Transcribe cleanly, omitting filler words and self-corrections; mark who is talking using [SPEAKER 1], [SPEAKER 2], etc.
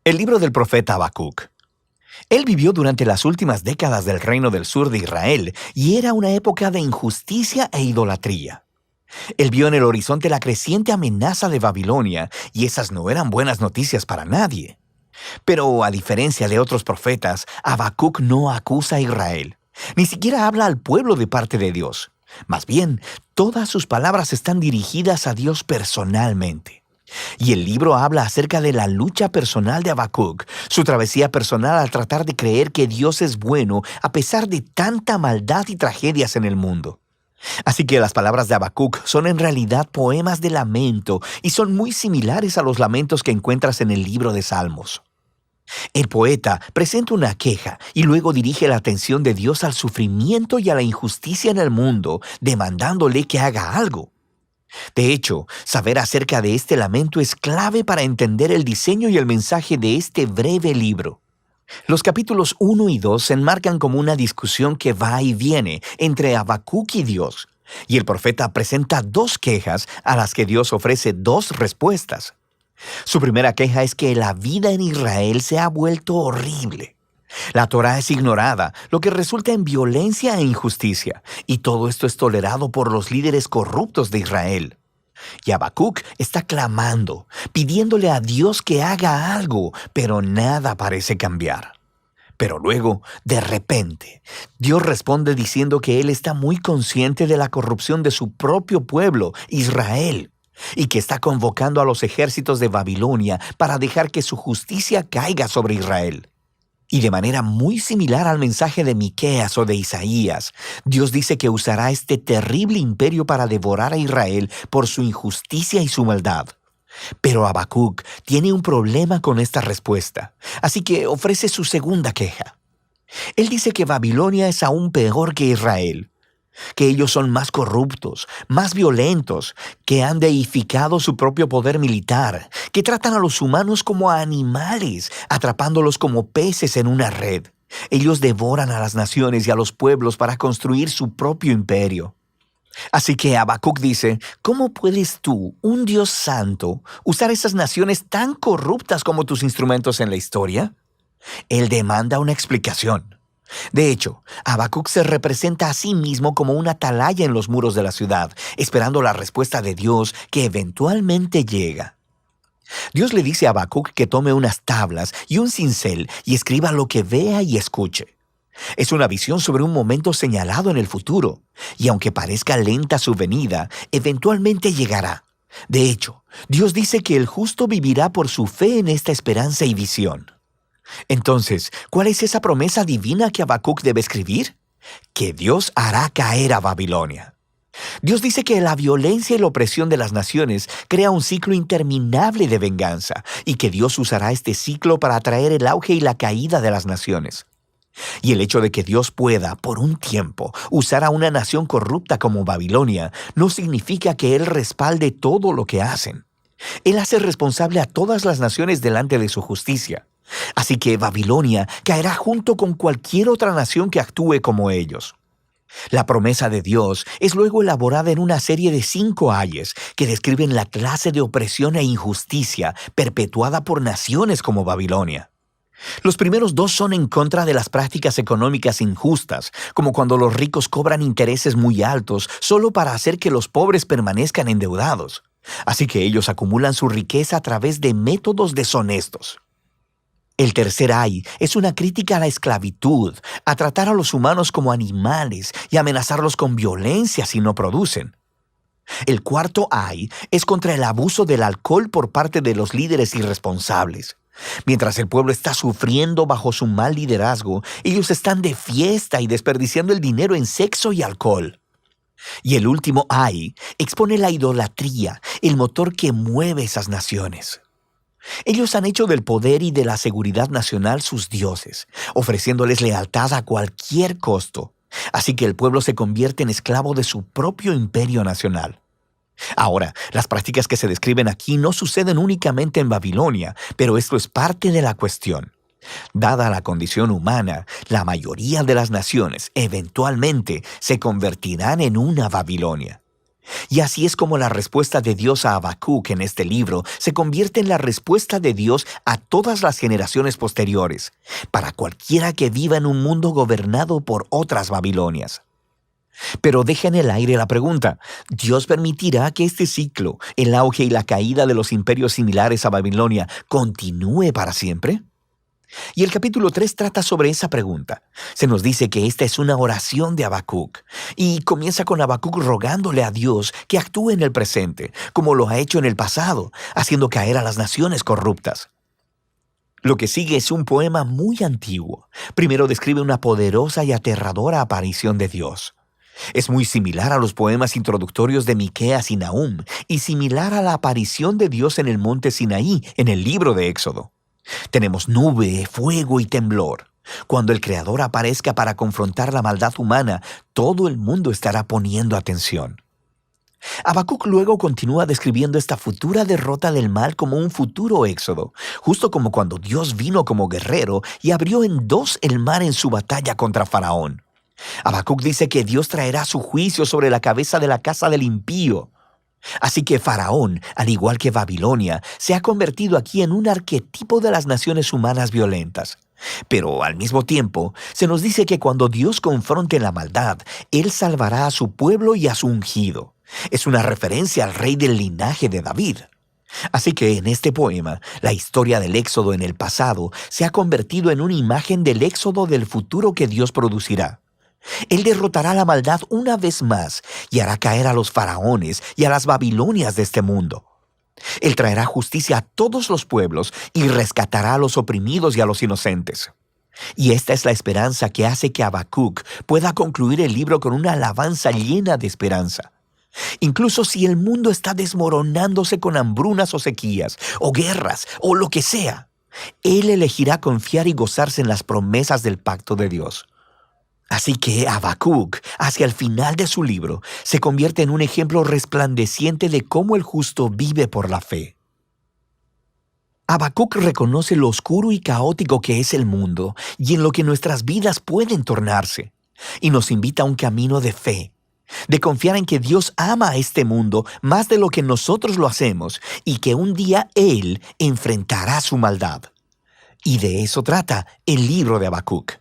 [SPEAKER 1] El libro del profeta Habacuc. Él vivió durante las últimas décadas del reino del sur de Israel y era una época de injusticia e idolatría. Él vio en el horizonte la creciente amenaza de Babilonia y esas no eran buenas noticias para nadie. Pero a diferencia de otros profetas, Habacuc no acusa a Israel. Ni siquiera habla al pueblo de parte de Dios. Más bien, todas sus palabras están dirigidas a Dios personalmente. Y el libro habla acerca de la lucha personal de Habacuc, su travesía personal al tratar de creer que Dios es bueno a pesar de tanta maldad y tragedias en el mundo. Así que las palabras de Habacuc son en realidad poemas de lamento y son muy similares a los lamentos que encuentras en el libro de Salmos. El poeta presenta una queja y luego dirige la atención de Dios al sufrimiento y a la injusticia en el mundo, demandándole que haga algo. De hecho, saber acerca de este lamento es clave para entender el diseño y el mensaje de este breve libro. Los capítulos 1 y 2 se enmarcan como una discusión que va y viene entre Habacuc y Dios, y el profeta presenta dos quejas a las que Dios ofrece dos respuestas. Su primera queja es que la vida en Israel se ha vuelto horrible. La Torá es ignorada, lo que resulta en violencia e injusticia, y todo esto es tolerado por los líderes corruptos de Israel. Y Habacuc está clamando, pidiéndole a Dios que haga algo, pero nada parece cambiar. Pero luego, de repente, Dios responde diciendo que Él está muy consciente de la corrupción de su propio pueblo, Israel, y que está convocando a los ejércitos de Babilonia para dejar que su justicia caiga sobre Israel. Y de manera muy similar al mensaje de Miqueas o de Isaías, Dios dice que usará este terrible imperio para devorar a Israel por su injusticia y su maldad. Pero Habacuc tiene un problema con esta respuesta, así que ofrece su segunda queja. Él dice que Babilonia es aún peor que Israel, que ellos son más corruptos, más violentos, que han deificado su propio poder militar, que tratan a los humanos como a animales, atrapándolos como peces en una red. Ellos devoran a las naciones y a los pueblos para construir su propio imperio. Así que Habacuc dice, ¿cómo puedes tú, un Dios santo, usar esas naciones tan corruptas como tus instrumentos en la historia? Él demanda una explicación. De hecho, Habacuc se representa a sí mismo como una atalaya en los muros de la ciudad, esperando la respuesta de Dios que eventualmente llega. Dios le dice a Habacuc que tome unas tablas y un cincel y escriba lo que vea y escuche. Es una visión sobre un momento señalado en el futuro, y aunque parezca lenta su venida, eventualmente llegará. De hecho, Dios dice que el justo vivirá por su fe en esta esperanza y visión. Entonces, ¿cuál es esa promesa divina que Habacuc debe escribir? Que Dios hará caer a Babilonia. Dios dice que la violencia y la opresión de las naciones crea un ciclo interminable de venganza y que Dios usará este ciclo para atraer el auge y la caída de las naciones. Y el hecho de que Dios pueda, por un tiempo, usar a una nación corrupta como Babilonia no significa que Él respalde todo lo que hacen. Él hace responsable a todas las naciones delante de su justicia. Así que Babilonia caerá junto con cualquier otra nación que actúe como ellos. La promesa de Dios es luego elaborada en una serie de 5 ayes que describen la clase de opresión e injusticia perpetuada por naciones como Babilonia. Los primeros 2 son en contra de las prácticas económicas injustas, como cuando los ricos cobran intereses muy altos solo para hacer que los pobres permanezcan endeudados. Así que ellos acumulan su riqueza a través de métodos deshonestos. El tercer ay es una crítica a la esclavitud, a tratar a los humanos como animales y amenazarlos con violencia si no producen. El cuarto ay es contra el abuso del alcohol por parte de los líderes irresponsables. Mientras el pueblo está sufriendo bajo su mal liderazgo, ellos están de fiesta y desperdiciando el dinero en sexo y alcohol. Y el último ay expone la idolatría, el motor que mueve esas naciones. Ellos han hecho del poder y de la seguridad nacional sus dioses, ofreciéndoles lealtad a cualquier costo. Así que el pueblo se convierte en esclavo de su propio imperio nacional. Ahora, las prácticas que se describen aquí no suceden únicamente en Babilonia, pero esto es parte de la cuestión. Dada la condición humana, la mayoría de las naciones eventualmente se convertirán en una Babilonia. Y así es como la respuesta de Dios a Habacuc en este libro se convierte en la respuesta de Dios a todas las generaciones posteriores, para cualquiera que viva en un mundo gobernado por otras Babilonias. Pero deja en el aire la pregunta: ¿Dios permitirá que este ciclo, el auge y la caída de los imperios similares a Babilonia, continúe para siempre? Y el capítulo 3 trata sobre esa pregunta. Se nos dice que esta es una oración de Habacuc, y comienza con Habacuc rogándole a Dios que actúe en el presente, como lo ha hecho en el pasado, haciendo caer a las naciones corruptas. Lo que sigue es un poema muy antiguo. Primero describe una poderosa y aterradora aparición de Dios. Es muy similar a los poemas introductorios de Miqueas y Nahum, y similar a la aparición de Dios en el monte Sinaí, en el libro de Éxodo. Tenemos nube, fuego y temblor. Cuando el Creador aparezca para confrontar la maldad humana, todo el mundo estará poniendo atención. Habacuc luego continúa describiendo esta futura derrota del mal como un futuro éxodo, justo como cuando Dios vino como guerrero y abrió en dos el mar en su batalla contra Faraón. Habacuc dice que Dios traerá su juicio sobre la cabeza de la casa del impío. Así que Faraón, al igual que Babilonia, se ha convertido aquí en un arquetipo de las naciones humanas violentas. Pero al mismo tiempo, se nos dice que cuando Dios confronte la maldad, Él salvará a su pueblo y a su ungido. Es una referencia al rey del linaje de David. Así que en este poema, la historia del éxodo en el pasado se ha convertido en una imagen del éxodo del futuro que Dios producirá. Él derrotará la maldad una vez más y hará caer a los faraones y a las Babilonias de este mundo. Él traerá justicia a todos los pueblos y rescatará a los oprimidos y a los inocentes. Y esta es la esperanza que hace que Habacuc pueda concluir el libro con una alabanza llena de esperanza. Incluso si el mundo está desmoronándose con hambrunas o sequías, o guerras, o lo que sea, Él elegirá confiar y gozarse en las promesas del pacto de Dios. Así que Habacuc, hacia el final de su libro, se convierte en un ejemplo resplandeciente de cómo el justo vive por la fe. Habacuc reconoce lo oscuro y caótico que es el mundo y en lo que nuestras vidas pueden tornarse, y nos invita a un camino de fe, de confiar en que Dios ama a este mundo más de lo que nosotros lo hacemos y que un día Él enfrentará su maldad. Y de eso trata el libro de Habacuc.